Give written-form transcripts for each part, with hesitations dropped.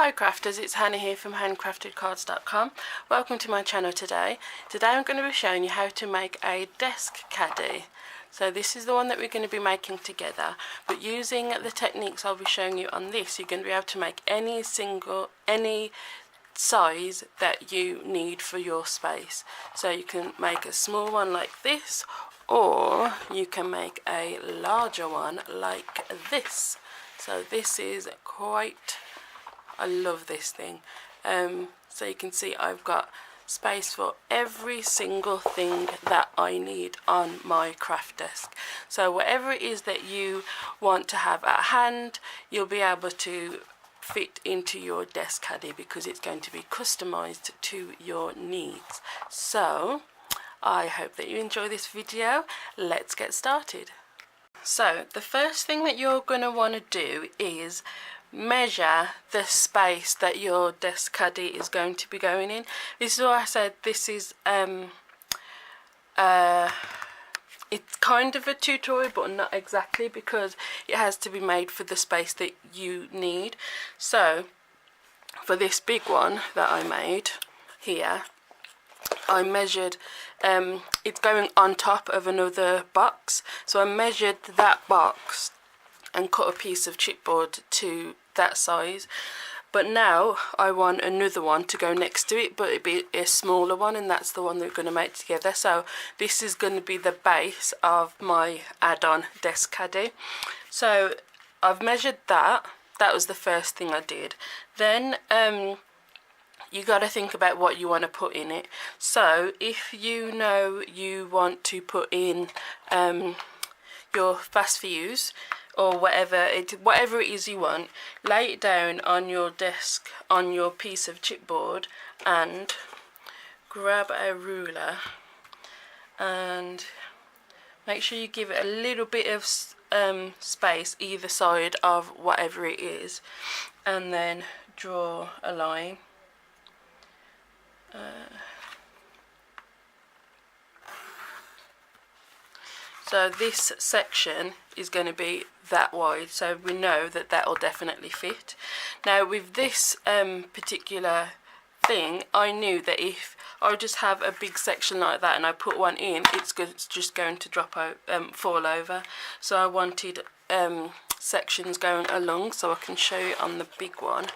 Hi crafters, it's Hannah here from HanCraftedCards.com. Welcome to my channel today. Today I'm going to be showing you how to make a desk caddy. So this is the one that we're going to be making together, but using the techniques I'll be showing you on this, you're going to be able to make any size that you need for your space. So you can make a small one like this, or you can make a larger one like this. So this is I love this thing. So you can see I've got space for every single thing that I need on my craft desk. So whatever it is that you want to have at hand, you'll be able to fit into your desk caddy because it's going to be customized to your needs. So I hope that you enjoy this video. Let's get started. So the first thing that you're going to want to do is measure the space that your desk caddy is going to be going in. This is why I said this is it's kind of a tutorial but not exactly, because it has to be made for the space that you need. So for this big one that I made here, I measured it's going on top of another box, so I measured that box and cut a piece of chipboard to that size. But now I want another one to go next to it, but it'd be a smaller one, and that's the one that we're going to make together. So this is going to be the base of my add-on desk caddy. So I've measured that. That was the first thing I did. Then you got to think about what you want to put in it. So if you know you want to put in your fast fuse or whatever it is you want, lay it down on your desk on your piece of chipboard and grab a ruler and make sure you give it a little bit of space either side of whatever it is, and then draw a line. So this section is going to be that wide, so we know that that will definitely fit. Now with this particular thing, I knew that if I just have a big section like that and I put one in, it's just going to drop out, fall over. So I wanted sections going along, so I can show you on the big one.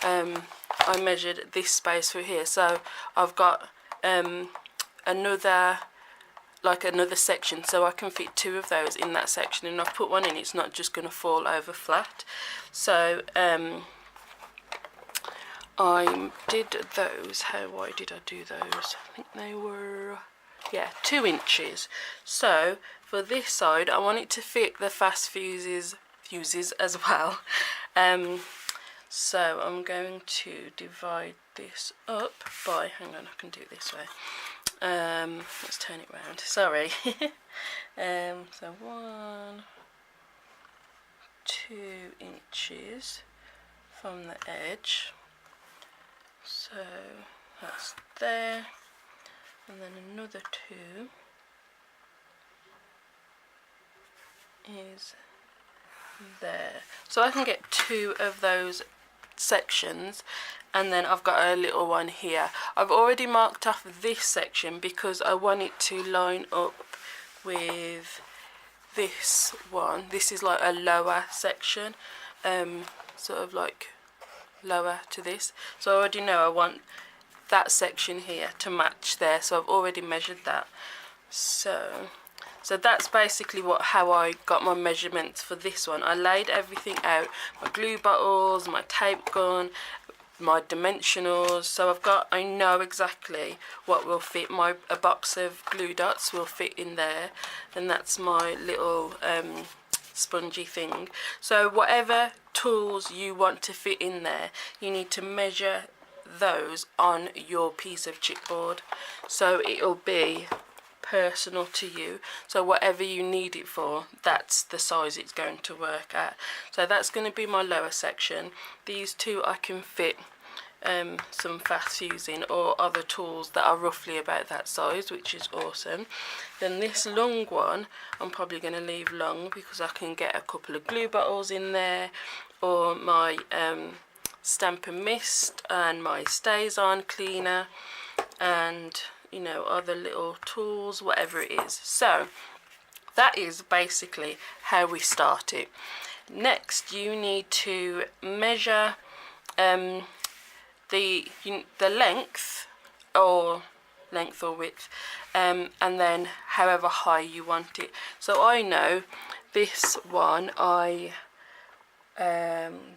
I measured this space for here, so I've got another section, so I can fit two of those in that section, and I've put one in, it's not just going to fall over flat. So I did those. How wide did I do those? I think they were 2 inches. So for this side I want it to fit the fast fuses as well. So I'm going to divide this up by, hang on, I can do it this way. Let's turn it round, sorry. So 1, 2 inches from the edge, so that's there, and then another 2 is there. So I can get 2 of those sections, and then I've got a little one here. I've already marked off this section because I want it to line up with this one. This is like a lower section, sort of like lower to this, so I already know I want that section here to match there, so I've already measured that. So that's basically how I got my measurements for this one. I laid everything out, my glue bottles, my tape gun, my dimensionals, so I know exactly what will fit. A box of glue dots will fit in there, and that's my little spongy thing. So whatever tools you want to fit in there, you need to measure those on your piece of chipboard, so it'll be personal to you. So whatever you need it for, that's the size it's going to work at. So that's going to be my lower section. These two I can fit some fast fusing or other tools that are roughly about that size, which is awesome. Then this long one I'm probably going to leave long because I can get a couple of glue bottles in there, or my Stampin Mist and my Stays On cleaner, and you know, other little tools, whatever it is. So that is basically how we start it. Next, you need to measure the length or width, and then however high you want it. So I know this one, I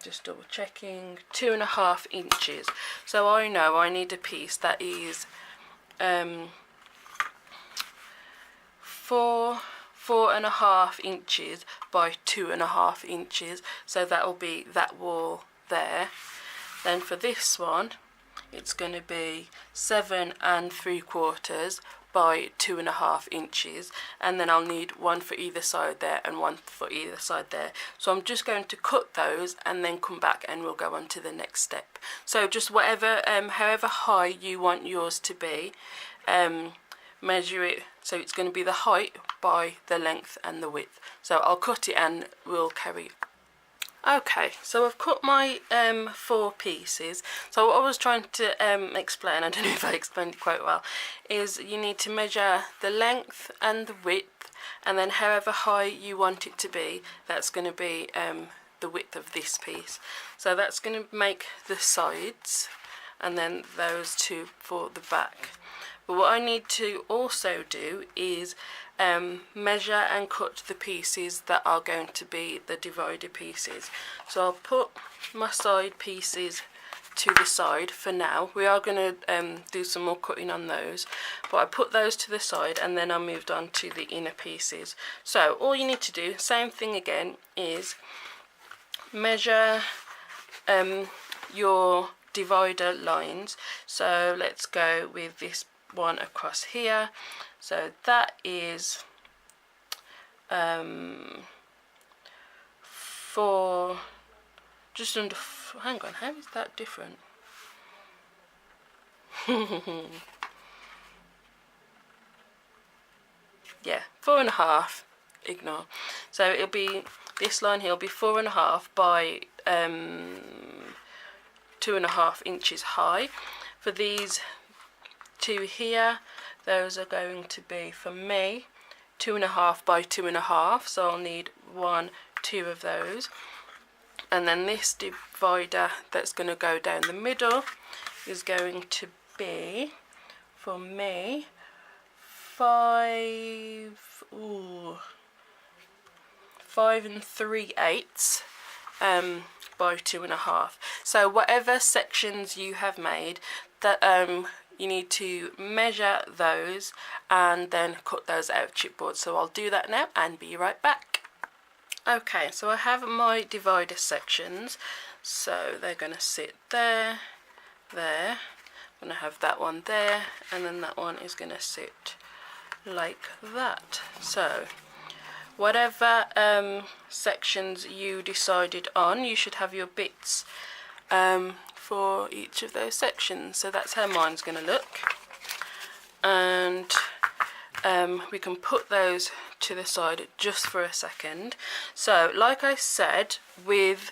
just double checking, 2.5 inches. So I know I need a piece that is 4.5 inches by 2.5 inches. So that will be that wall there. Then for this one, it's going to be 7 3/4 by 2.5 inches, and then I'll need one for either side there and one for either side there. So I'm just going to cut those and then come back and we'll go on to the next step. So just whatever, however high you want yours to be, measure it. So it's going to be the height by the length and the width. So I'll cut it and we'll carry on. Okay, so I've cut my 4 pieces. So what I was trying to explain, I don't know if I explained it quite well, is you need to measure the length and the width, and then however high you want it to be, that's going to be the width of this piece. So that's going to make the sides, and then those two for the back. But what I need to also do is measure and cut the pieces that are going to be the divider pieces. So I'll put my side pieces to the side for now. We are going to do some more cutting on those, but I put those to the side and then I moved on to the inner pieces. So all you need to do, same thing again, is measure your divider lines. So let's go with this one across here. So that is for just under, hang on, how is that different? Yeah, 4.5, ignore. So it'll be, this line here will be 4.5 by 2.5 inches high. For these two here, those are going to be, for me, 2.5 by 2.5, so I'll need 2 of those. And then this divider that's going to go down the middle is going to be, for me, 5 3/8 by 2.5. So whatever sections you have made, that you need to measure those and then cut those out of chipboard. So I'll do that now and be right back. Okay, so I have my divider sections. So they're going to sit there, there. I'm going to have that one there, and then that one is going to sit like that. So whatever sections you decided on, you should have your bits for each of those sections. So that's how mine's going to look, and we can put those to the side just for a second. So like I said, with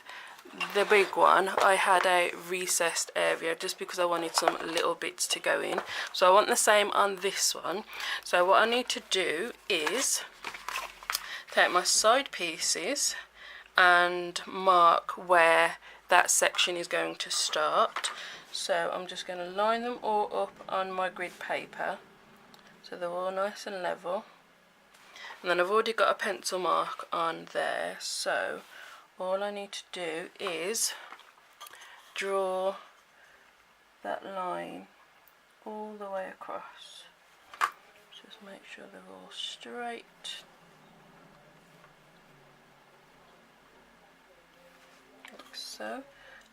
the big one I had a recessed area just because I wanted some little bits to go in. So I want the same on this one. So what I need to do is take my side pieces and mark where that section is going to start. So I'm just going to line them all up on my grid paper so they're all nice and level, and then I've already got a pencil mark on there. So all I need to do is draw that line all the way across. Just make sure they're all straight. Like so.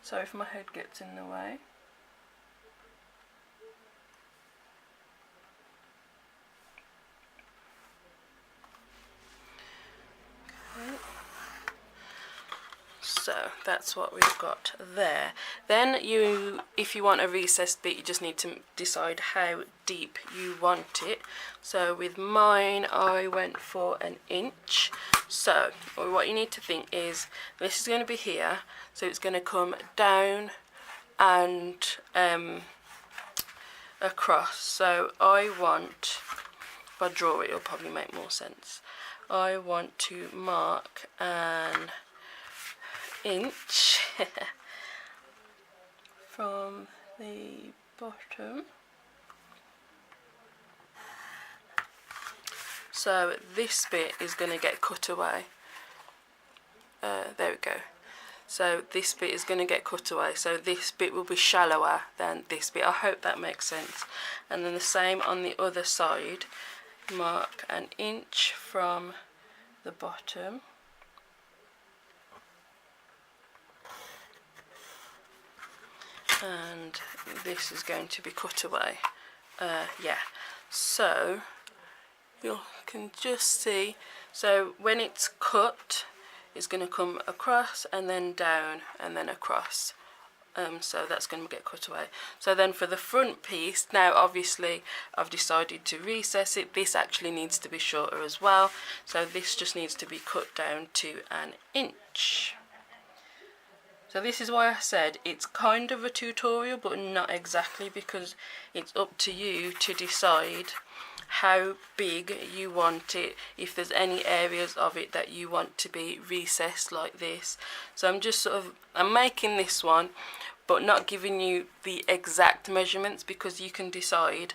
Sorry if my head gets in the way. Okay. So that's what we've got there. Then if you want a recessed bit, you just need to decide how deep you want it. So with mine I went for 1 inch. So what you need to think is, this is going to be here, so it's going to come down and across. So I want, if I draw it, it'll probably make more sense. I want to mark an inch from the bottom. So this bit is going to get cut away. There we go. So this bit is going to get cut away. So this bit will be shallower than this bit. I hope that makes sense. And then the same on the other side. Mark an inch from the bottom. And this is going to be cut away. Yeah. So you can just see, so when it's cut, it's going to come across and then down and then across. So that's going to get cut away. So then for the front piece, now obviously I've decided to recess it. This actually needs to be shorter as well. So this just needs to be cut down to an inch. So this is why I said it's kind of a tutorial, but not exactly, because it's up to you to decide how big you want it, if there's any areas of it that you want to be recessed like this. So I'm just I'm making this one, but not giving you the exact measurements, because you can decide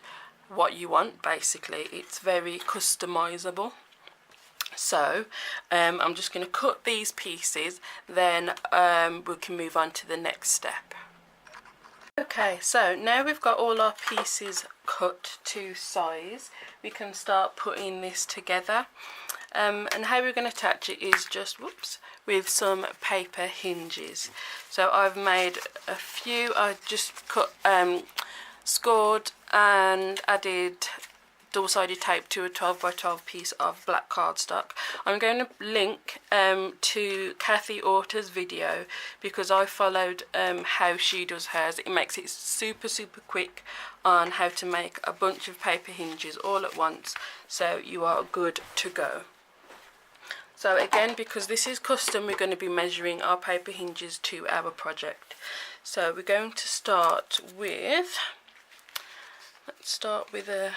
what you want. Basically, it's very customizable. So I'm just going to cut these pieces, then we can move on to the next step. Okay, so now we've got all our pieces cut to size, we can start putting this together. And how we're going to attach it is just, with some paper hinges. So I've made a few. I just cut, scored and added double-sided tape to a 12 by 12 piece of black cardstock. I'm going to link to Kathy Orta's video, because I followed how she does hers. It makes it super quick on how to make a bunch of paper hinges all at once, so you are good to go. So again, because this is custom, we're going to be measuring our paper hinges to our project. So we're going to start with, let's start with a,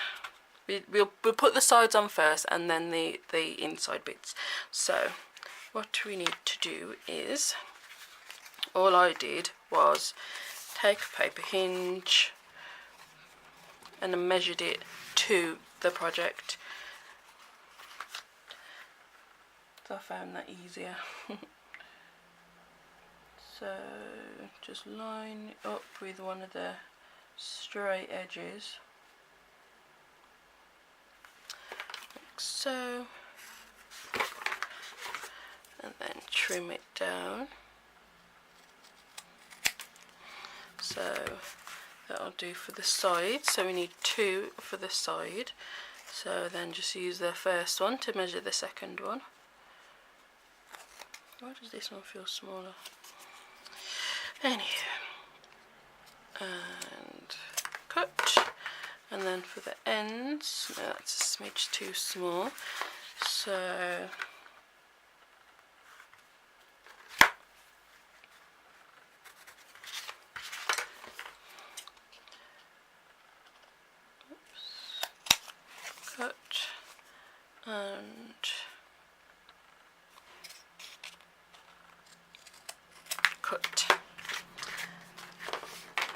we'll put the sides on first and then the inside bits. So what we need to do is, all I did was take a paper hinge and I measured it to the project. So I found that easier. So just line it up with one of the straight edges, like so, and then trim it down. So that'll do for the side. So we need 2 for the side. So then just use the first one to measure the second one. Why does this one feel smaller? Anywho, and cut. And then for the ends, no, that's a smidge too small. So cut and cut.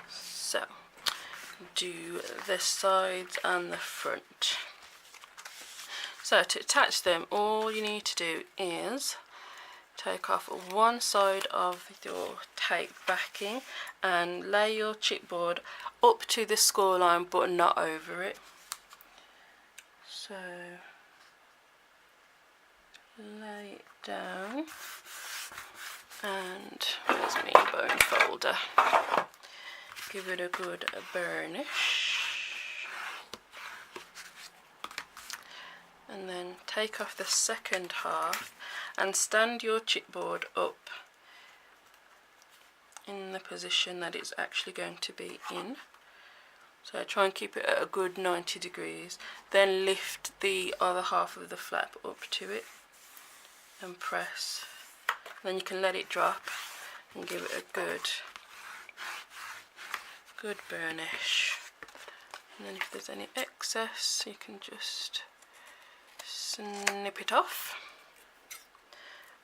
So do the sides and the front. So to attach them, all you need to do is take off one side of your tape backing and lay your chipboard up to the score line but not over it. So lay it down, and where's my bone folder? Give it a good burnish, and then take off the second half and stand your chipboard up in the position that it's actually going to be in. So try and keep it at a good 90 degrees. Then lift the other half of the flap up to it and press. Then you can let it drop and give it a good good burnish. And then if there's any excess, you can just snip it off.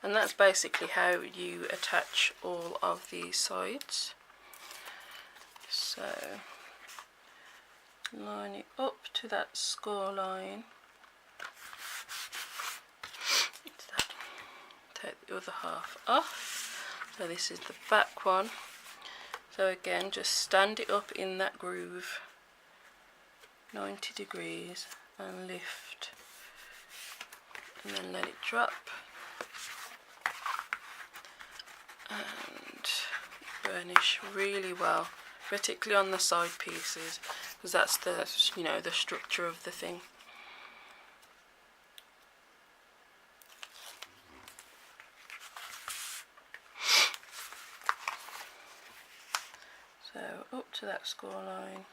And that's basically how you attach all of these sides. So line it up to that score line. Take the other half off. So this is the back one. So again, just stand it up in that groove, 90 degrees, and lift, and then let it drop, and burnish really well, particularly on the side pieces, because that's the, you know, the structure of the thing. So up to that score line.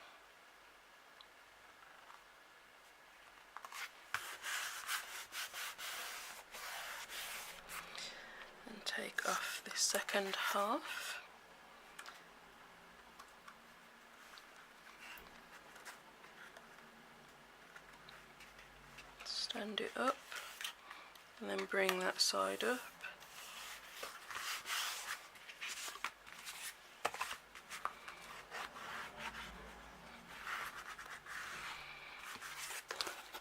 And take off this second half. Stand it up and then bring that side up.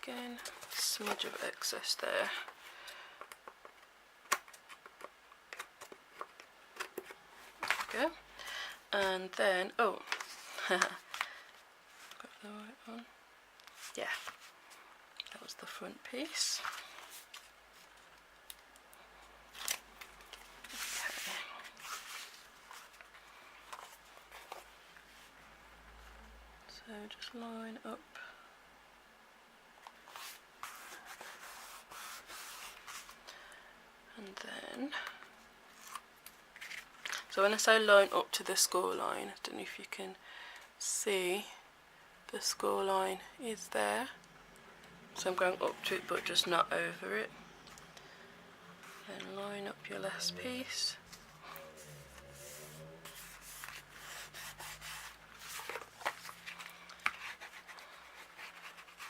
Again, smudge of excess there. There we go. And then, oh, got the right one. Yeah, that was the front piece. Okay. So just line up. And then, so when I say line up to the score line, I don't know if you can see, the score line is there. So I'm going up to it but just not over it. Then line up your last piece.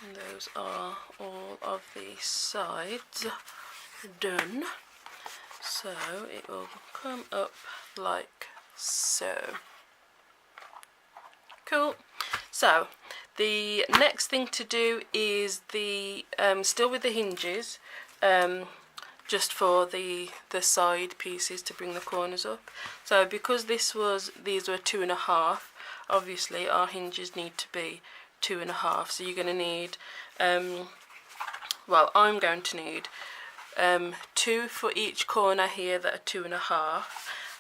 And those are all of the sides done. So it will come up like so. Cool. So the next thing to do is the still with the hinges, just for the side pieces to bring the corners up. So because these were 2.5, obviously our hinges need to be 2.5. So you're going to need, well, I'm going to need 2 for each corner here that are 2.5,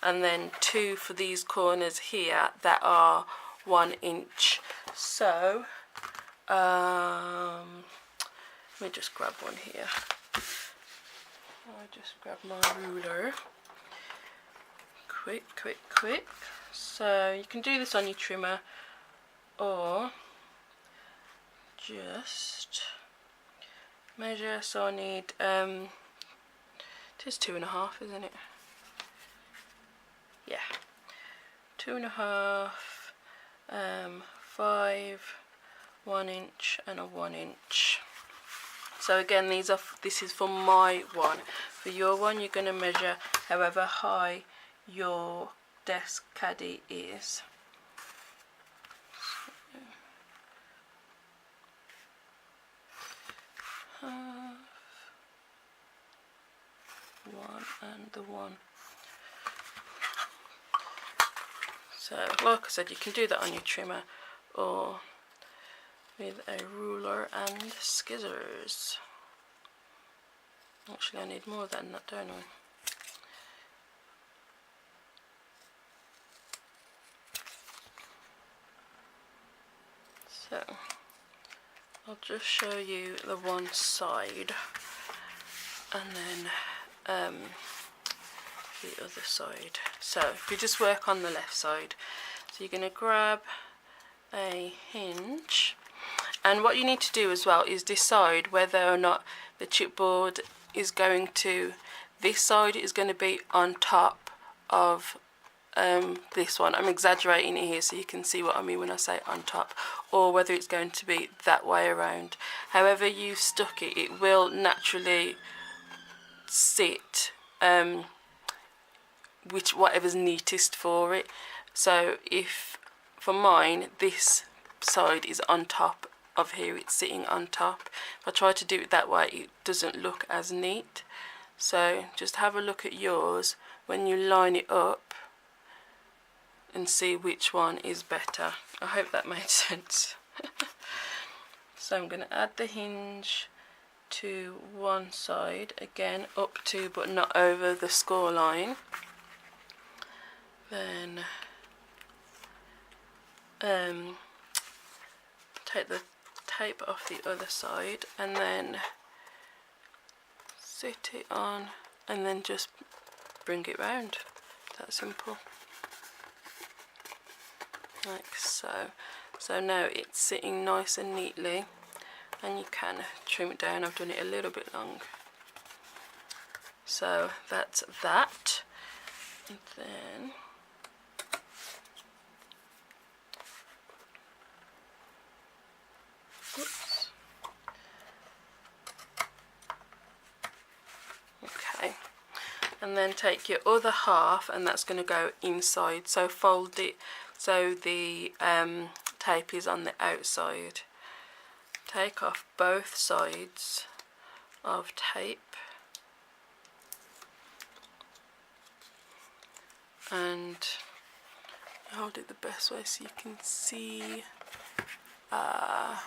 and then 2 for these corners here that are 1 inch. So let me just grab one here. I'll just grab my ruler. Quick. So you can do this on your trimmer, or just measure. So I need it is 2.5, isn't it? Yeah, 2.5, 5, 1 inch, and a 1 inch. So again, this is for my one. For your one, you're going to measure however high your desk caddy is. Half, 1 and the 1. So like I said, you can do that on your trimmer or with a ruler and scissors. Actually, I need more than that, don't I? So I'll just show you the one side and then the other side. So if you just work on the left side, so you're going to grab a hinge, and what you need to do as well is decide whether or not the chipboard is going to, this side is going to be on top of this one. I'm exaggerating it here so you can see what I mean when I say on top, or whether it's going to be that way around. However you stuck it, it will naturally sit whatever's neatest for it. So if for mine this side is on top of here, it's sitting on top. If I try to do it that way, it doesn't look as neat. So just have a look at yours when you line it up and see which one is better. I hope that made sense. So I'm going to add the hinge to one side, again up to but not over the score line. Then take the tape off the other side and then sit it on and then just bring it round. That simple, like so. So now it's sitting nice and neatly, and you can trim it down. I've done it a little bit long. So that's that. And then oops. Okay. And then take your other half, and that's going to go inside. So fold it so the tape is on the outside. Take off both sides of tape and hold it the best way so you can see. I'll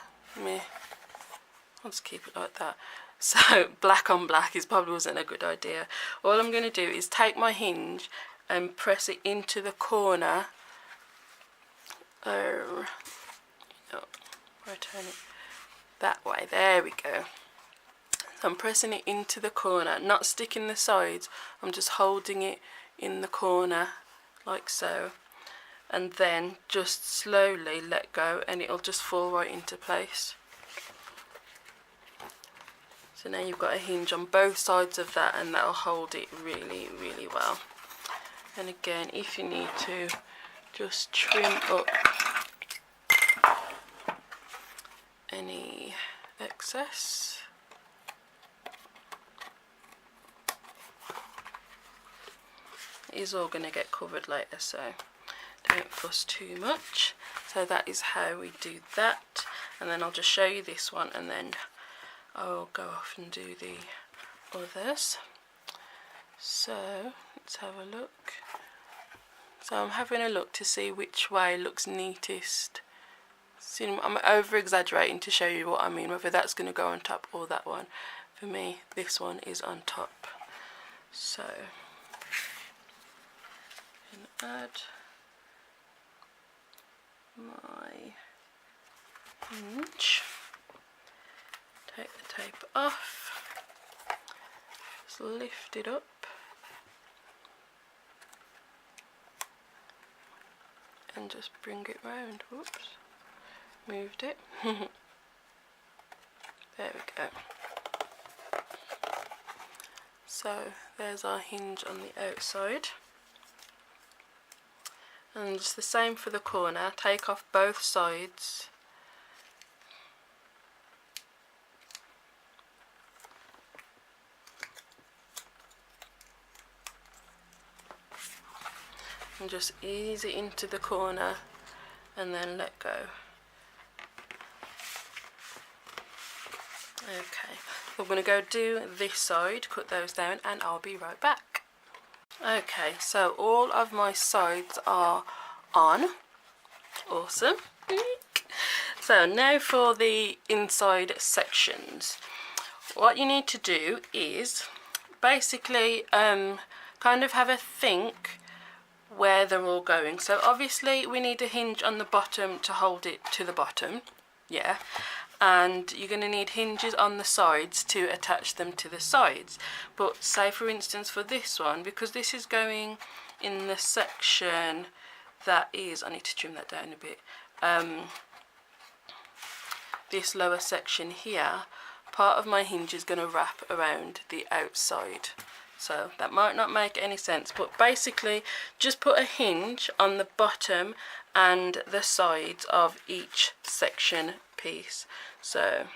just keep it like that. So black on black probably wasn't a good idea. All I'm going to do is take my hinge and press it into the corner. Turn it that way. There we go. So I'm pressing it into the corner, not sticking the sides. I'm just holding it in the corner like so, and then just slowly let go, and it'll just fall right into place. So now you've got a hinge on both sides of that, and that'll hold it really, really well. And again, if you need to, just trim up any excess. It is all going to get covered later, so don't fuss too much. So that is how we do that, and then I'll just show you this one, and then I'll go off and do the others. So let's have a look. So I'm having a look to see which way looks neatest. See, I'm over exaggerating to show you what I mean, whether that's going to go on top or that one. For me, this one is on top. So I'm going to add my hinge, take the tape off, just lift it up, and just bring it round. Whoops, moved it. There we go. So there's our hinge on the outside, and just the same for the corner. Take off both sides, and just ease it into the corner and then let go. Okay, we're going to go do this side, cut those down, and I'll be right back. Okay, so all of my sides are on. Awesome. So now for the inside sections. What you need to do is basically kind of have a think where they're all going. So obviously we need a hinge on the bottom to hold it to the bottom, yeah, and you're going to need hinges on the sides to attach them to the sides. But say for instance for this one, because this is going in the section that is, I need to trim that down a bit, this lower section here, part of my hinge is going to wrap around the outside. So that might not make any sense, but basically just put a hinge on the bottom and the sides of each section piece. So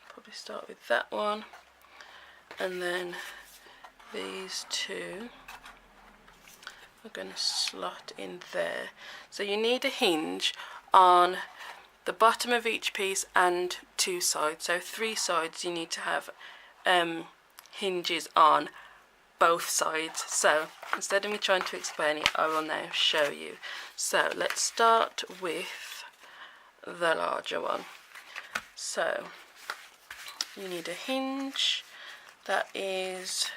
probably start with that one, and then these two are going to slot in there. So you need a hinge on the bottom of each piece and two sides, so three sides you need to have hinges on both sides. So instead of me trying to explain it, I will now show you. So let's start with the larger one. So you need a hinge that is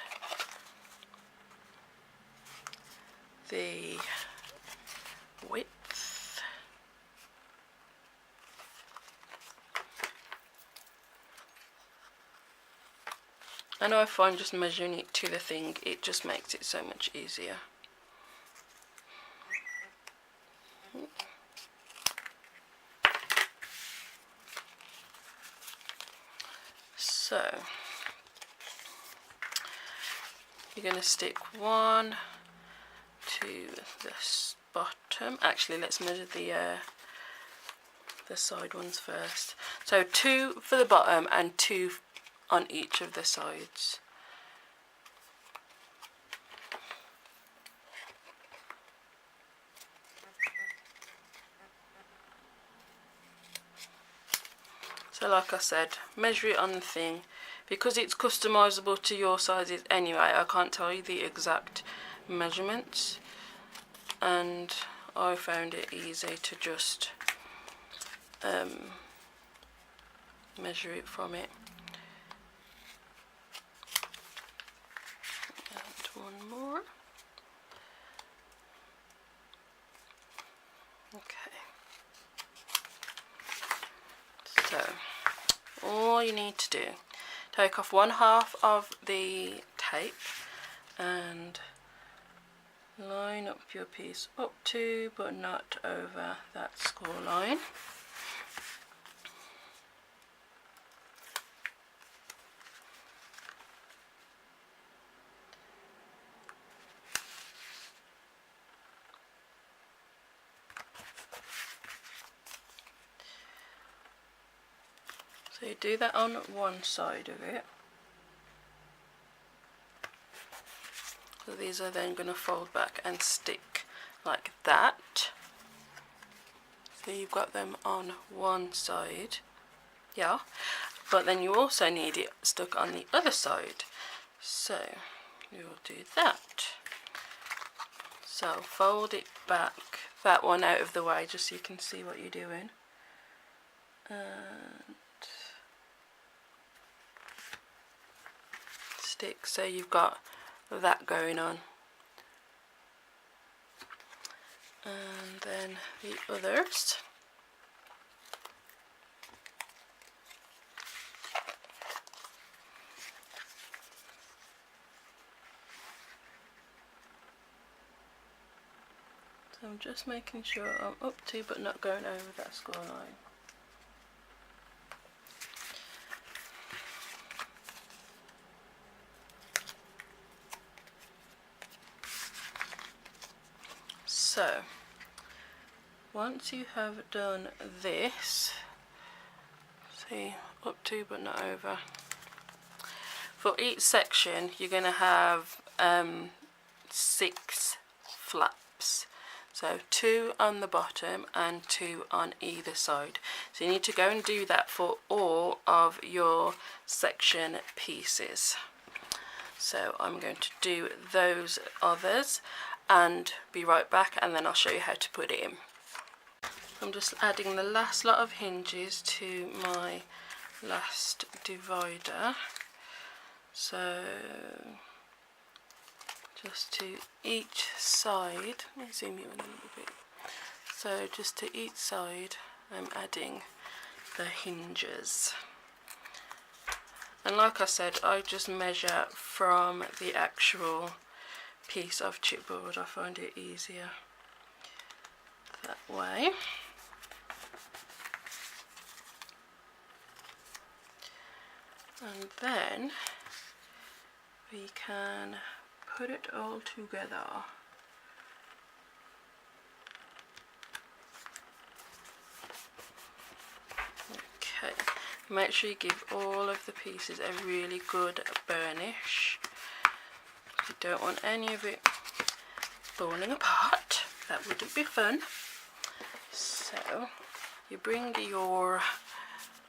the width I know I find just measuring it to the thing, it just makes it so much easier. So you're going to stick one to this bottom. Actually, let's measure the side ones first. So 2 for the bottom and 2 on each of the sides. So like I said, measure it on the thing. Because it's customizable to your sizes anyway, I can't tell you the exact measurements, and I found it easy to just measure it from it. And one more. Okay. So all you need to do, take off 1/2 of the tape and line up your piece up to but not over that score line. So you do that on one side of it. So these are then going to fold back and stick like that. So you've got them on one side, yeah, but then you also need it stuck on the other side. So you'll do that. So fold it back, that one out of the way, just so you can see what you're doing. And stick, so you've got that going on. And then the others. So I'm just making sure I'm up to but not going over that score line. So once you have done this, see, up to but not over, for each section you're going to have 6 flaps. So 2 on the bottom and 2 on either side. So you need to go and do that for all of your section pieces. So I'm going to do those others and be right back, and then I'll show you how to put it in. I'm just adding the last lot of hinges to my last divider. So just to each side, let me zoom you in a little bit. So just to each side I'm adding the hinges. And like I said, I just measure from the actual piece of chipboard. I find it easier that way. And then we can put it all together. Okay, make sure you give all of the pieces a really good burnish. You don't want any of it falling apart, that wouldn't be fun. So you bring your,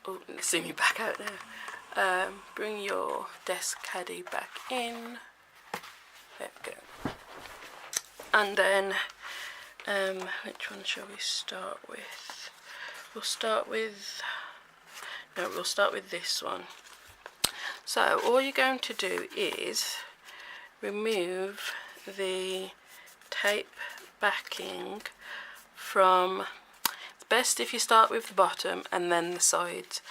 oh, see me back out there, bring your desk caddy back in, there we go. And then which one shall we start with? We'll start with this one. So all you're going to do is remove the tape backing from, it's best if you start with the bottom and then the sides.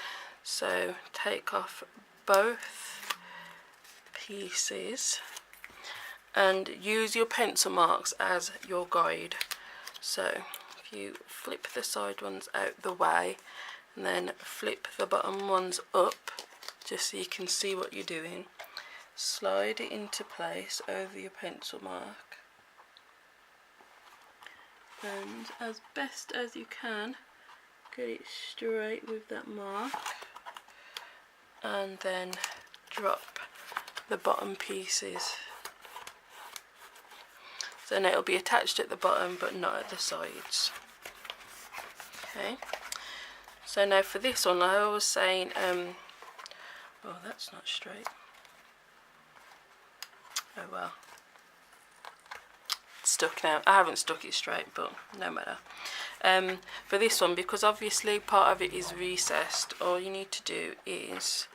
So take off both pieces and use your pencil marks as your guide. So if you flip the side ones out the way and then flip the bottom ones up just so you can see what you're doing, slide it into place over your pencil mark, and as best as you can get it straight with that mark, and then drop the bottom pieces. So now it'll be attached at the bottom but not at the sides. Okay, so now for this one, like I was saying, oh, that's not straight. Oh well, it's stuck now. I haven't stuck it straight, but no matter. For this one, because obviously part of it is recessed, all you need to do is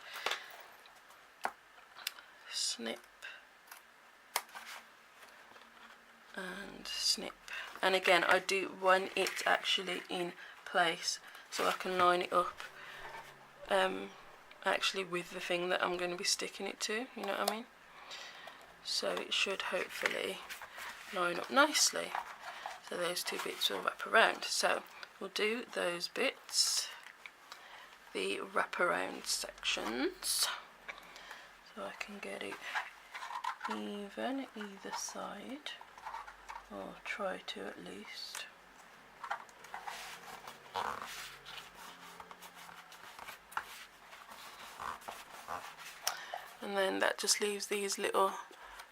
snip and snip. And again, I do when it's actually in place so I can line it up actually with the thing that I'm going to be sticking it to, you know what I mean? So it should hopefully line up nicely. So those two bits will wrap around. So we'll do those bits, the wraparound sections, so I can get it even either side, or try to at least. And then that just leaves these little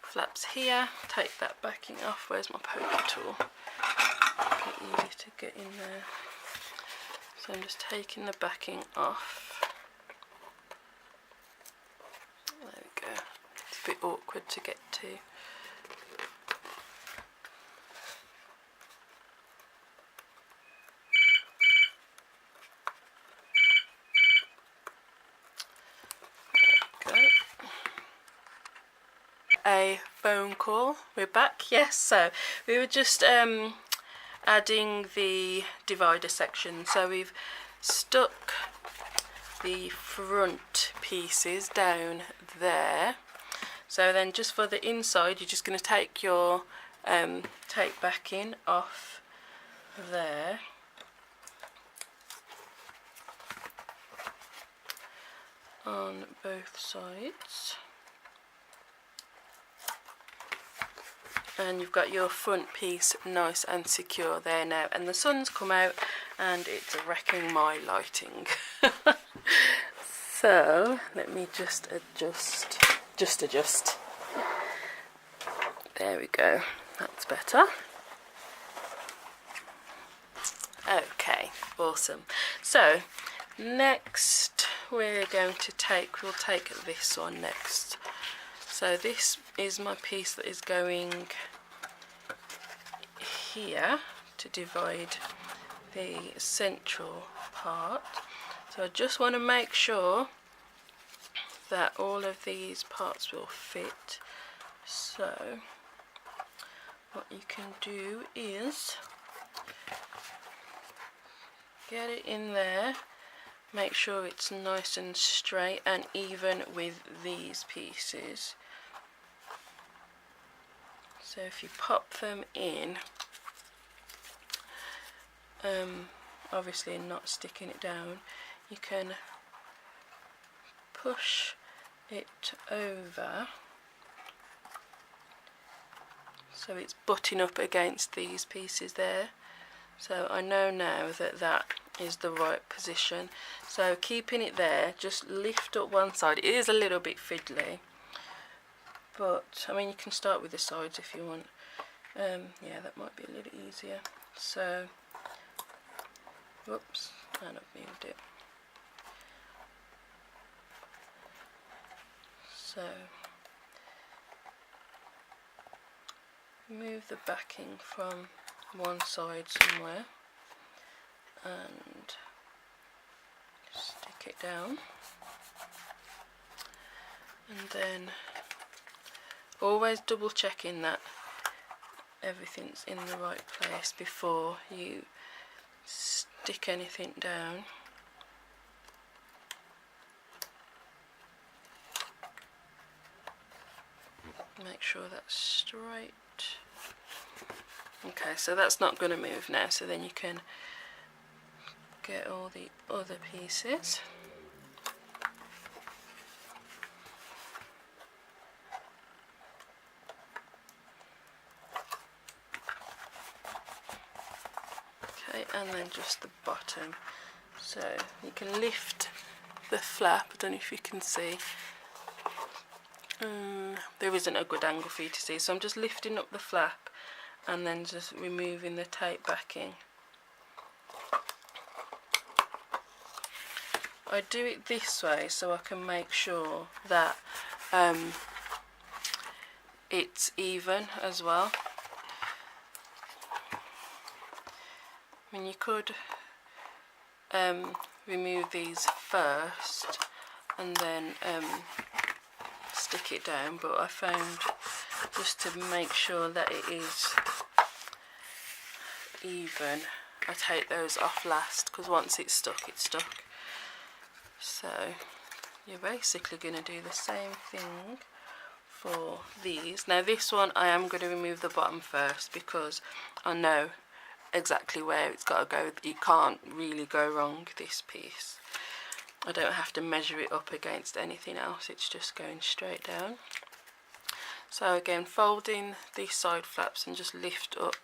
flaps here. Take that backing off. Where's my poker tool? Quite easy to get in there. So I'm just taking the backing off. There we go. It's a bit awkward to get to. A phone call. We're back. Yes, so we were just adding the divider section. So we've stuck the front pieces down there. So then just for the inside, you're just going to take your tape backing off there. On both sides. And you've got your front piece nice and secure there now, and the sun's come out and it's wrecking my lighting. So let me just adjust. There we go, that's better. Okay, awesome. So next we'll take this one next. So this is my piece that is going here to divide the central part. So I just want to make sure that all of these parts will fit. So what you can do is get it in there, make sure it's nice and straight and even with these pieces. So if you pop them in, obviously not sticking it down, you can push it over so it's butting up against these pieces there. So I know now that that is the right position. So keeping it there, just lift up one side. It is a little bit fiddly, but I mean you can start with the sides if you want. Yeah, that might be a little easier. So, whoops, and I've moved it. So move the backing from one side somewhere and stick it down, and then always double checking that everything's in the right place before you stick anything down. Make sure that's straight. Okay, so that's not going to move now, so then you can get all the other pieces. Okay, and then just the bottom. So you can lift the flap, I don't know if you can see. There isn't a good angle for you to see, so I'm just lifting up the flap and then just removing the tape backing. I do it this way so I can make sure that it's even as well. I mean, you could remove these first and then stick it down, but I found just to make sure that it is even, I take those off last, because once it's stuck, it's stuck. So you're basically going to do the same thing for these. Now this one I am going to remove the bottom first because I know exactly where it's got to go. You can't really go wrong this piece. I don't have to measure it up against anything else, it's just going straight down. So again, folding these side flaps and just lift up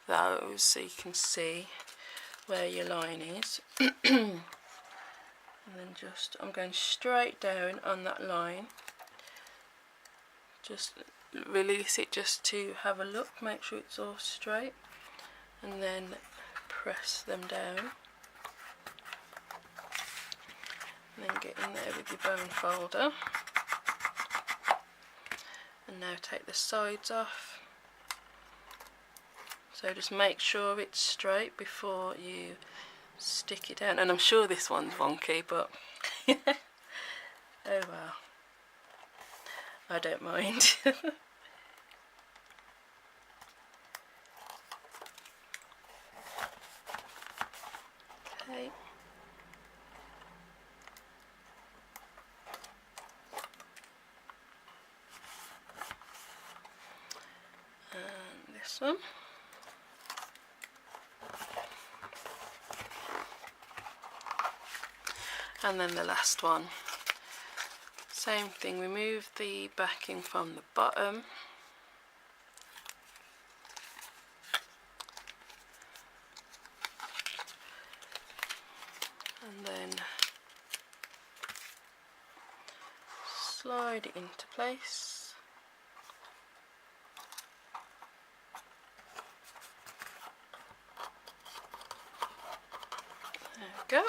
those so you can see where your line is. And then just, I'm going straight down on that line. Just release it just to have a look, make sure it's all straight, and then press them down. And then get in there with your bone folder. And now take the sides off. So just make sure it's straight before you stick it down. And I'm sure this one's wonky, but oh well, I don't mind. Okay. And this one. And then the last one, same thing, remove the backing from the bottom, and then slide it into place. There we go.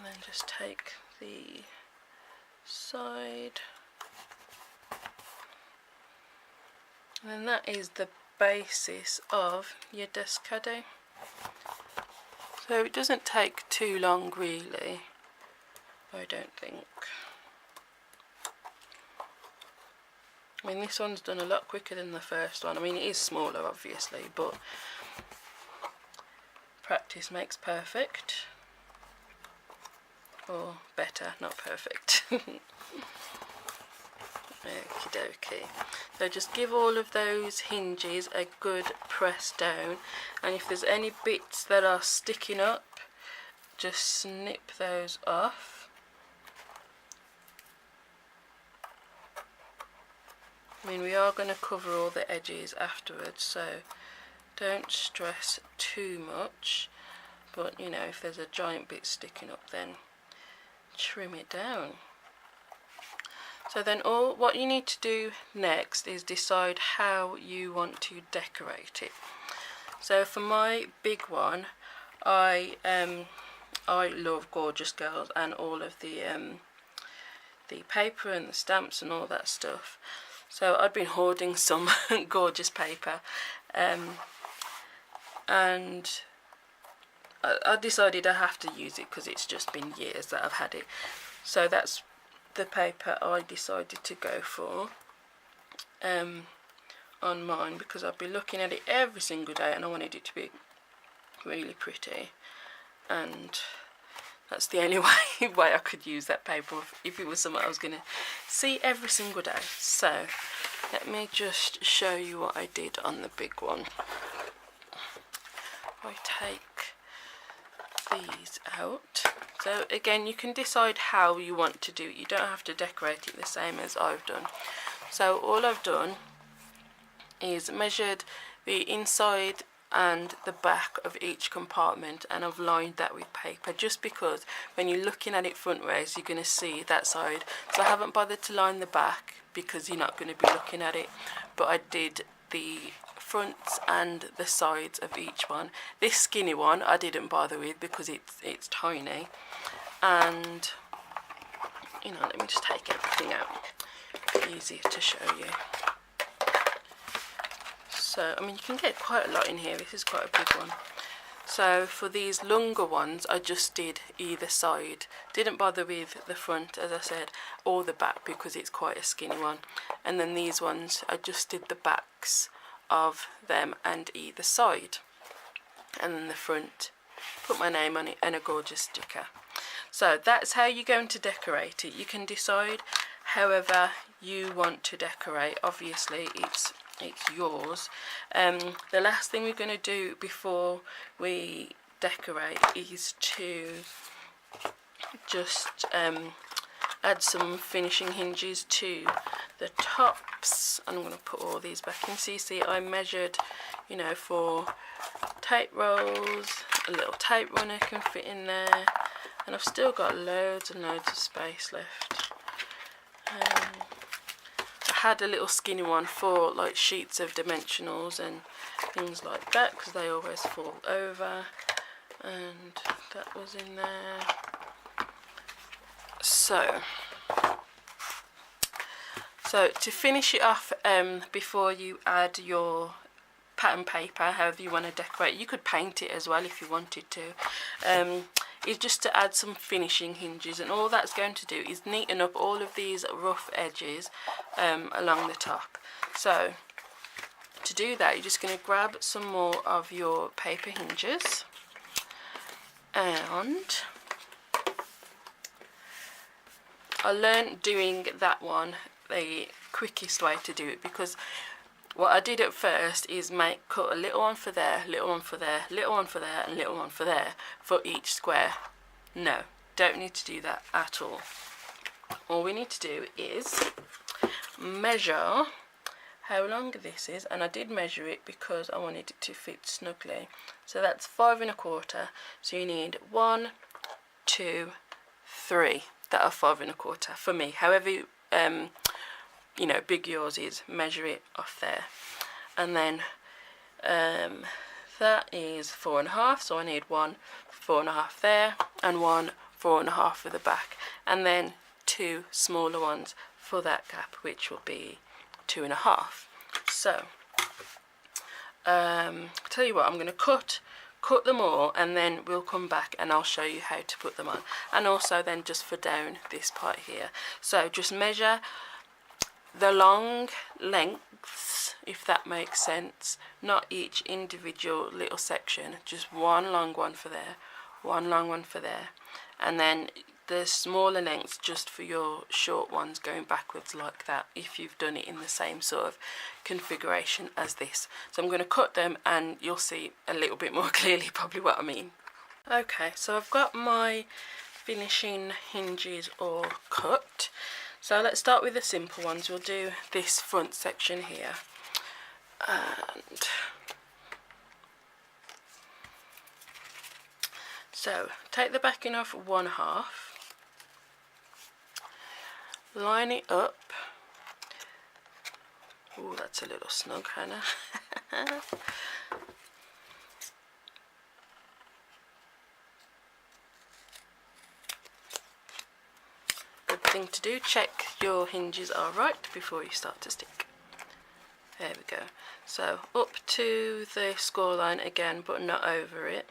And then just take the side, and then that is the basis of your desk caddy. So it doesn't take too long really, I don't think. I mean, this one's done a lot quicker than the first one. I mean, it is smaller obviously, but practice makes perfect. Or better, not perfect. Okie dokie. So just give all of those hinges a good press down, and if there's any bits that are sticking up, just snip those off. I mean, we are going to cover all the edges afterwards, so don't stress too much, but you know, if there's a giant bit sticking up, then trim it down. So then what you need to do next is decide how you want to decorate it. So for my big one, I love Gorgeous Girls and all of the paper and the stamps and all that stuff. So I'd been hoarding some gorgeous paper, and I decided I have to use it because it's just been years that I've had it. So that's the paper I decided to go for on mine, because I've been looking at it every single day and I wanted it to be really pretty, and that's the only way I could use that paper if it was something I was going to see every single day. So let me just show you what I did on the big one. I take these out. So again, you can decide how you want to do it. You don't have to decorate it the same as I've done. So all I've done is measured the inside and the back of each compartment, and I've lined that with paper, just because when you're looking at it front ways you're going to see that side. So I haven't bothered to line the back because you're not going to be looking at it, but I did the fronts and the sides of each one. This skinny one I didn't bother with because it's tiny, and you know, let me just take everything out, easier to show you. So, I mean, you can get quite a lot in here. This is quite a big one. So for these longer ones, I just did either side. Didn't bother with the front, as I said, or the back because it's quite a skinny one. And then these ones, I just did the backs of them and either side. And then the front, put my name on it and a gorgeous sticker. So that's how you're going to decorate it. You can decide however you want to decorate. Obviously, it's yours. The last thing we're going to do before we decorate is to just add some finishing hinges to the tops. And I'm going to put all these back in. So you see I measured, you know, for tape rolls, a little tape runner can fit in there, and I've still got loads and loads of space left. I had a little skinny one for like sheets of dimensionals and things like that because they always fall over, and that was in there. So to finish it off, before you add your pattern paper, however you want to decorate, you could paint it as well if you wanted to, is just to add some finishing hinges, and all that's going to do is neaten up all of these rough edges along the top. So to do that, you're just going to grab some more of your paper hinges, and I learned doing that one the quickest way to do it, because what I did at first is cut a little one for there, little one for there, little one for there, and little one for there for each square. No, don't need to do that at all. All we need to do is measure how long this is, and I did measure it because I wanted it to fit snugly. So that's 5 1/4. So you need 1, 2, 3 that are 5 1/4 for me. However, you know, big yours is, measure it off there. And then that is 4 1/2, so I need 1 4 1/2 there and 1 4 1/2 for the back, and then 2 smaller ones for that gap, which will be 2 1/2. So tell you what, I'm going to cut them all, and then we'll come back and I'll show you how to put them on, and also then just for down this part here. So just measure the long lengths, if that makes sense, not each individual little section, just one long one for there, one long one for there, and then the smaller lengths just for your short ones going backwards like that, if you've done it in the same sort of configuration as this. So I'm going to cut them and you'll see a little bit more clearly probably what I mean. Okay, so I've got my finishing hinges all cut. So let's start with the simple ones. We'll do this front section here. And so take the backing off 1/2, line it up. Oh, that's a little snug, Hannah. Good thing to do, check your hinges are right before you start to stick. There we go. So up to the score line again, but not over it.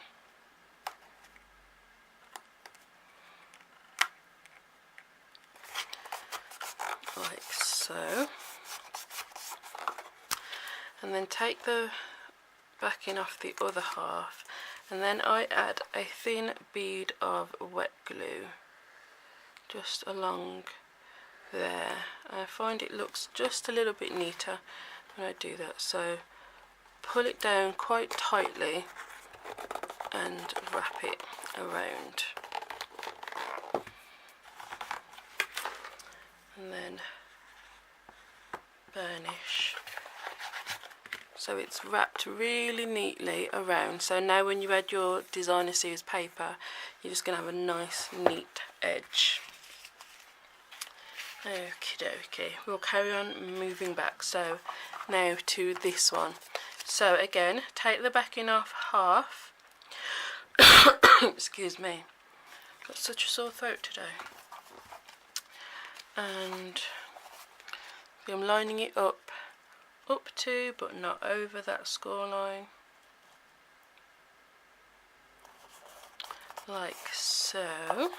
Like so. And then take the backing off the other half, and then I add a thin bead of wet glue just along there. I find it looks just a little bit neater when I do that, so pull it down quite tightly and wrap it around, and then burnish. So it's wrapped really neatly around. So now when you add your designer series paper, you're just going to have a nice neat edge. Okie dokie, we'll carry on moving back. So now to this one. So again, take the backing off 1/2. Excuse me, got such a sore throat today. And I'm lining it up to, but not over that score line, like so.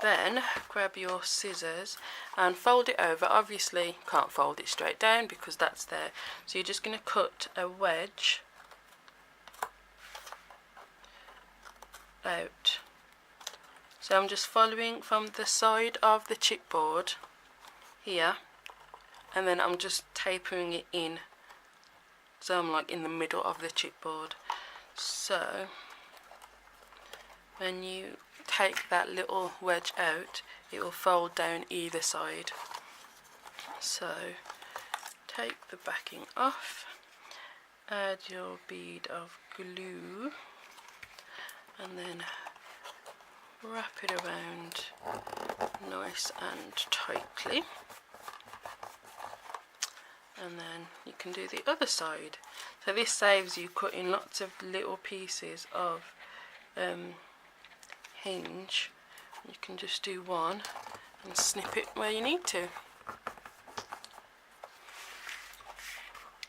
Then grab your scissors and fold it over. Obviously can't fold it straight down because that's there, so you're just going to cut a wedge out. So I'm just following from the side of the chipboard here, and then I'm just tapering it in, so I'm like in the middle of the chipboard. So when you take that little wedge out, it will fold down either side. So take the backing off, add your bead of glue, and then wrap it around nice and tightly. And then you can do the other side. So this saves you cutting lots of little pieces of hinge. You can just do one and snip it where you need to.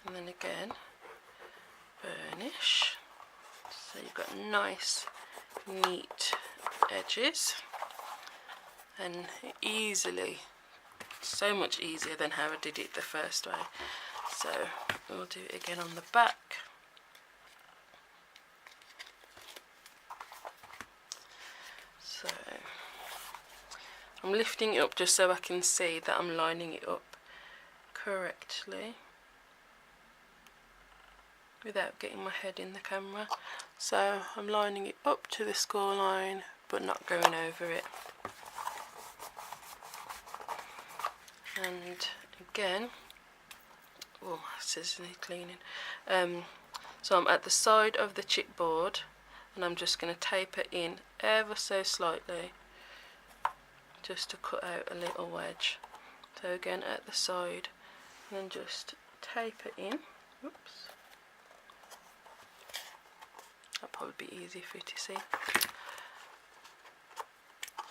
And then again, burnish. So you've got nice, neat edges, and easily, so much easier than how I did it the first way. So we'll do it again on the back. So I'm lifting it up just so I can see that I'm lining it up correctly without getting my head in the camera. So I'm lining it up to the score line but not going over it. And again, oh, my scissors need cleaning. So I'm at the side of the chipboard, and I'm just going to taper in ever so slightly just to cut out a little wedge. So again at the side, and then just taper in. Oops. That'll probably be easy for you to see.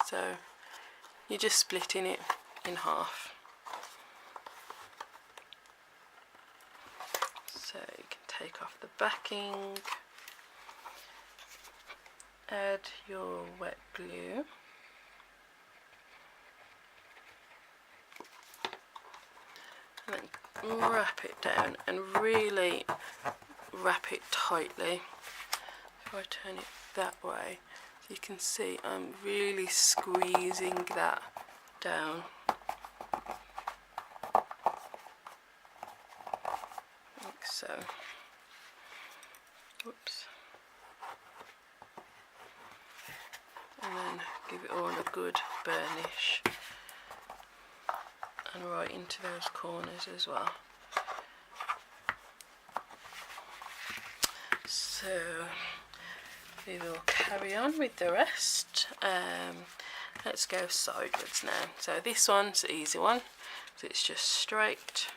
So you're just splitting it in half. So you can take off the backing, add your wet glue, and then wrap it down and really wrap it tightly. If I turn it that way, so you can see I'm really squeezing that down. Like so. Whoops. And then give it all a good burnish, and right into those corners as well. So we will carry on with the rest. Let's go sideways now. So this one's the easy one, so it's just straight.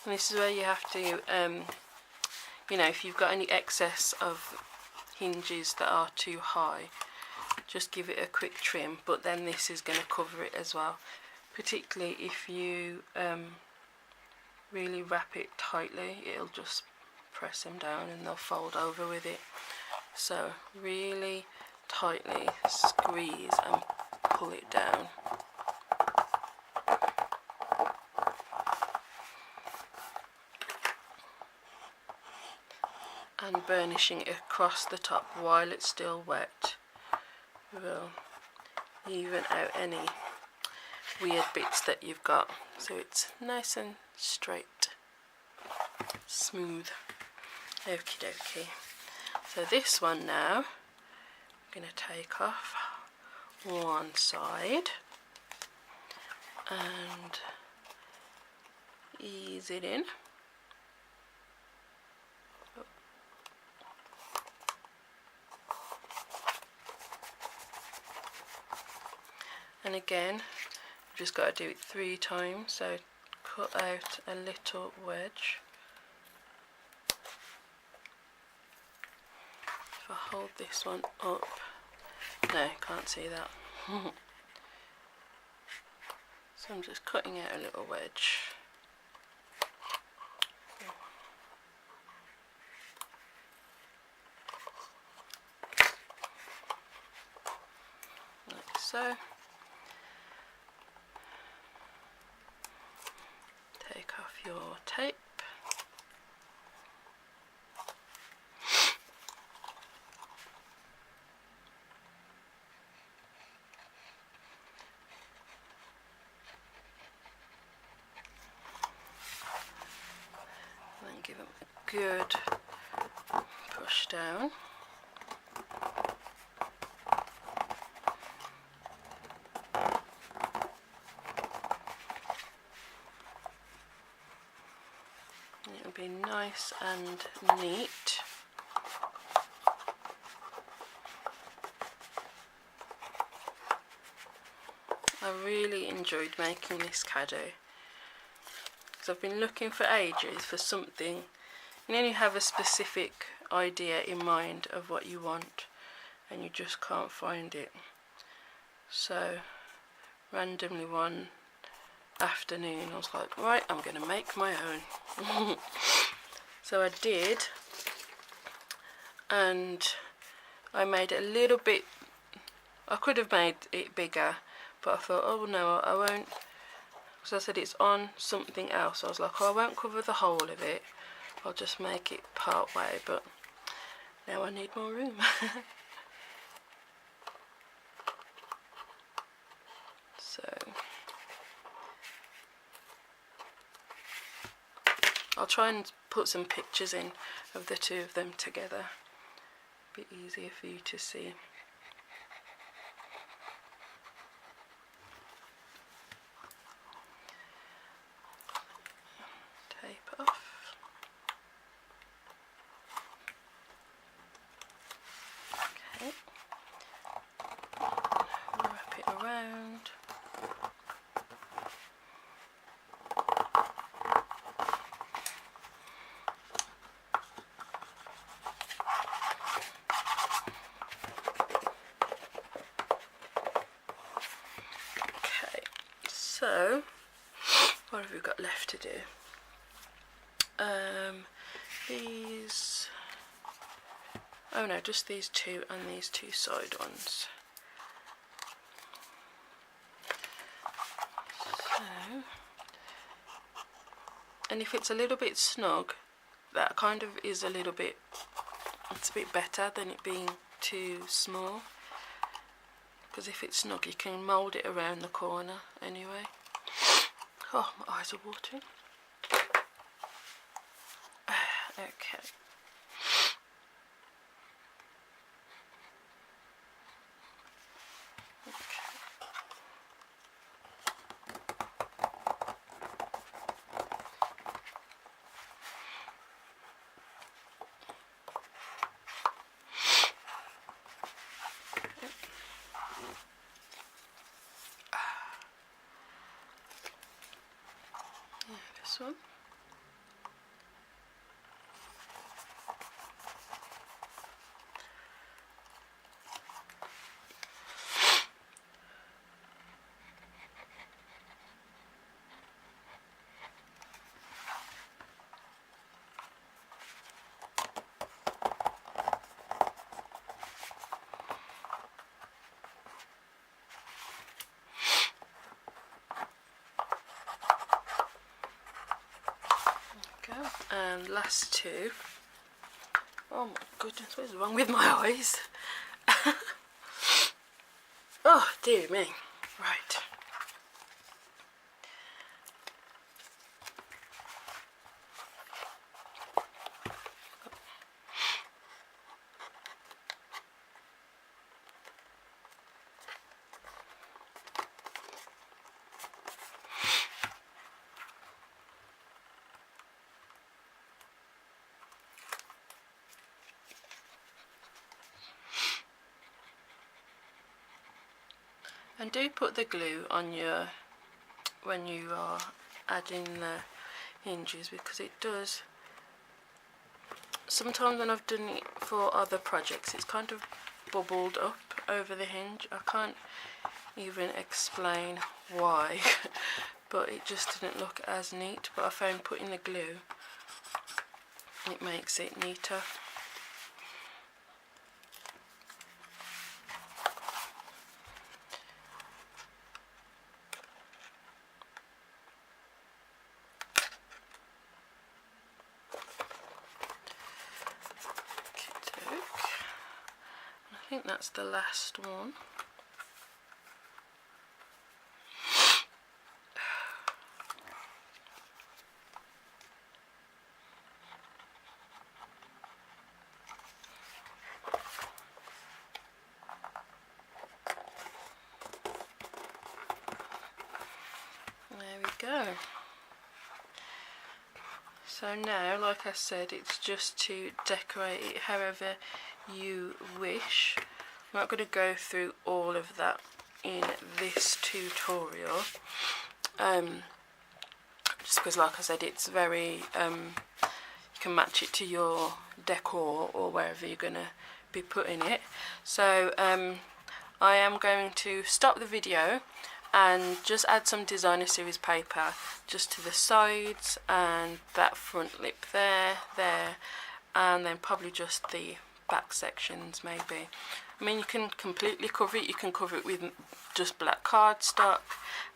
And this is where you have to, you know, if you've got any excess of hinges that are too high, just give it a quick trim, but then this is going to cover it as well, particularly if you really wrap it tightly, it'll just press them down and they'll fold over with it. So really tightly squeeze and pull it down. And burnishing it across the top while it's still wet will even out any weird bits that you've got, so it's nice and straight, smooth. Okie dokie. So this one now, I'm going to take off one side and ease it in. And again, you've just got to do it 3 times, so cut out a little wedge. If I hold this one up, no, can't see that. So I'm just cutting out a little wedge. Like so. Take off your tape. And then give them a good push down. It'll be nice and neat. I really enjoyed making this caddy because I've been looking for ages for something. You know, you have a specific idea in mind of what you want and you just can't find it. So randomly one afternoon I was like, right, I'm gonna make my own. So I did, and I made it a little bit, I could have made it bigger, but I thought, oh no, I won't, because I said it's on something else. I was like, oh, I won't cover the whole of it, I'll just make it part way, but now I need more room. So I'll try and put some pictures in of the two of them together. A bit easier for you to see. Tape off. Okay. Wrap it around. So, what have we got left to do? These, oh no, just these two and these two side ones. So, and if it's a little bit snug, that kind of is a little bit, it's a bit better than it being too small. Because if it's snug, you can mould it around the corner anyway. Oh, my eyes are watering. Okay. This one. And last two. Oh my goodness, what is wrong with my eyes? Oh dear me. Right. And do put the glue on your, when you are adding the hinges, because it does, sometimes when I've done it for other projects, it's kind of bubbled up over the hinge. I can't even explain why, but it just didn't look as neat. But I found putting the glue, it makes it neater. I think that's the last one. There we go. So now, like I said, it's just to decorate it however you wish. I'm not going to go through all of that in this tutorial, just because, like I said, it's very, you can match it to your decor or wherever you're going to be putting it. So I am going to stop the video and just add some designer series paper just to the sides and that front lip there, and then probably just the back sections maybe. I mean, you can completely cover it, you can cover it with just black cardstock,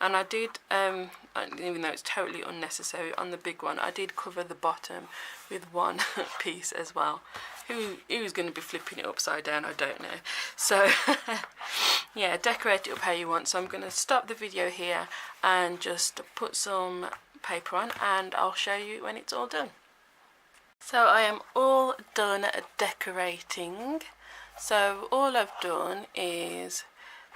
and I did, even though it's totally unnecessary on the big one, I did cover the bottom with one piece as well. Who's going to be flipping it upside down, I don't know. So yeah, decorate it up how you want. So I'm going to stop the video here and just put some paper on, and I'll show you when it's all done. So I am all done decorating. So all I've done is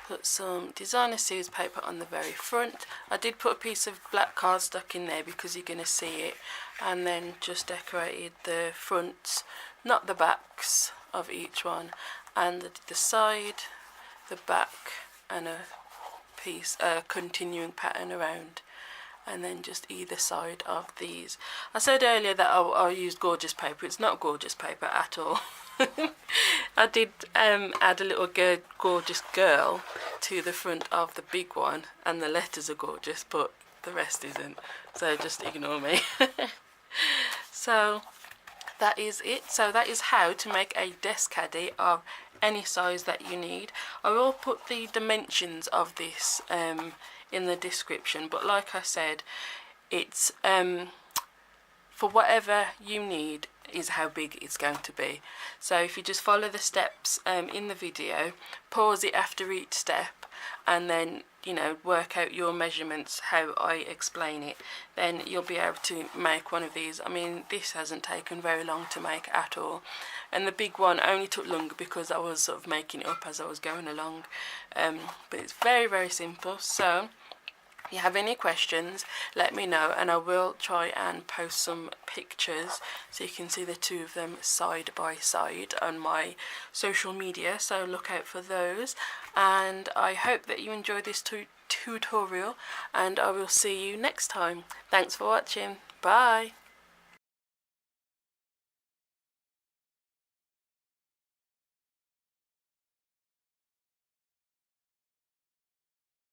put some designer series paper on the very front. I did put a piece of black cardstock in there because you're going to see it, and then just decorated the fronts, not the backs of each one, and the side, the back, and a piece, a continuing pattern around, and then just either side of these. I said earlier that I used gorgeous paper. It's not gorgeous paper at all. I did add a little gorgeous girl to the front of the big one, and the letters are gorgeous, but the rest isn't, so just ignore me. So that is it. So that is how to make a desk caddy of any size that you need. I will put the dimensions of this in the description, but like I said, it's for whatever you need. is how big it's going to be. So if you just follow the steps in the video, pause it after each step, and then, you know, work out your measurements how I explain it, then you'll be able to make one of these. I mean, this hasn't taken very long to make at all, and the big one only took longer because I was sort of making it up as I was going along, but it's very, very simple. So if you have any questions, let me know, and I will try and post some pictures so you can see the two of them side by side on my social media, so look out for those. And I hope that you enjoyed this tutorial, and I will see you next time. Thanks for watching. Bye.